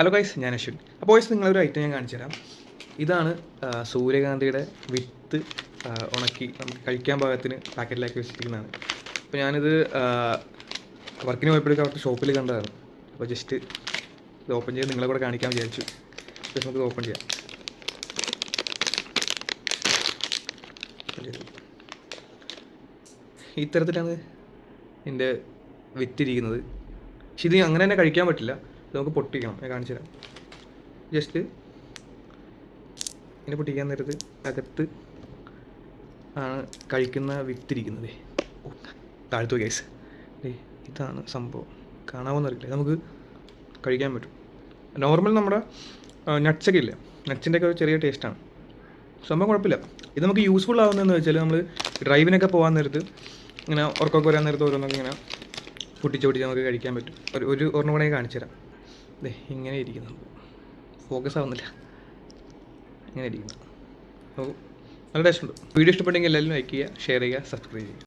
Hello guys, ഞാൻ അശ്വിൻ. അപ്പോൾ guys, നിങ്ങളൊരു ഐറ്റം ഞാൻ കാണിച്ചു തരാം. ഇതാണ് സൂര്യകാന്തിയുടെ വിത്ത് ഉണക്കി നമുക്ക് കഴിക്കാൻ പാകത്തിന് പാക്കറ്റിലാക്കി വെച്ചിരിക്കുന്നതാണ്. അപ്പോൾ ഞാനിത് വർക്കിന് പോയപ്പോഴേക്കും അവിടുത്തെ ഷോപ്പിൽ കണ്ടതാണ്. അപ്പോൾ ജസ്റ്റ് ഇത് ഓപ്പൺ ചെയ്ത് നിങ്ങളെ കൂടെ കാണിക്കാൻ വിചാരിച്ചു. ജസ്റ്റ് നമുക്കിത് ഓപ്പൺ ചെയ്യാം. ഇത്തരത്തിലാണ് എൻ്റെ വിത്തിരിക്കുന്നത്. പക്ഷെ ഇത് അങ്ങനെ തന്നെ കഴിക്കാൻ പറ്റില്ല. ഇത് നമുക്ക് പൊട്ടിക്കണം. ഞാൻ കാണിച്ചു തരാം. ജസ്റ്റ് ഇങ്ങനെ പൊട്ടിക്കാൻ നേരത്ത് അകത്ത് ആണ് കഴിക്കുന്ന വിത്തിരിക്കുന്നത്. താഴ്ത്തു ഗൈസ്, ഇതാണ് സംഭവം. കാണാമെന്നറിയില്ല. നമുക്ക് കഴിക്കാൻ പറ്റും. നോർമൽ നമ്മുടെ നട്ട്സൊക്കെ ഇല്ലേ, നട്ട്സിൻ്റെ ഒക്കെ ഒരു ചെറിയ ടേസ്റ്റാണ്. സംഭവം കുഴപ്പമില്ല. ഇത് നമുക്ക് യൂസ്ഫുൾ ആവുന്നതെന്ന് വെച്ചാൽ നമ്മൾ ഡ്രൈവിനൊക്കെ പോകാൻ നേരത്ത് ഇങ്ങനെ ഉറക്കമൊക്കെ വരാൻ നേരത്ത് ഓരോന്നൊക്കെ ഇങ്ങനെ പൊട്ടിച്ച് നമുക്ക് കഴിക്കാൻ പറ്റും. ഒരു ഒരെണ്ണം കൂടെ കാണിച്ചു തരാം. ഇങ്ങനെ ഇരിക്കുന്നു, ഫോക്കസ് ആവുന്നില്ല. ഇങ്ങനെ ഇരിക്കുന്നു. അപ്പോൾ നല്ല ടേസ്റ്റ് ഉണ്ട്. വീഡിയോ ഇഷ്ടപ്പെട്ടെങ്കിൽ എല്ലാവരും ലൈക്ക് ചെയ്യുക, ഷെയർ ചെയ്യുക, സബ്സ്ക്രൈബ് ചെയ്യുക.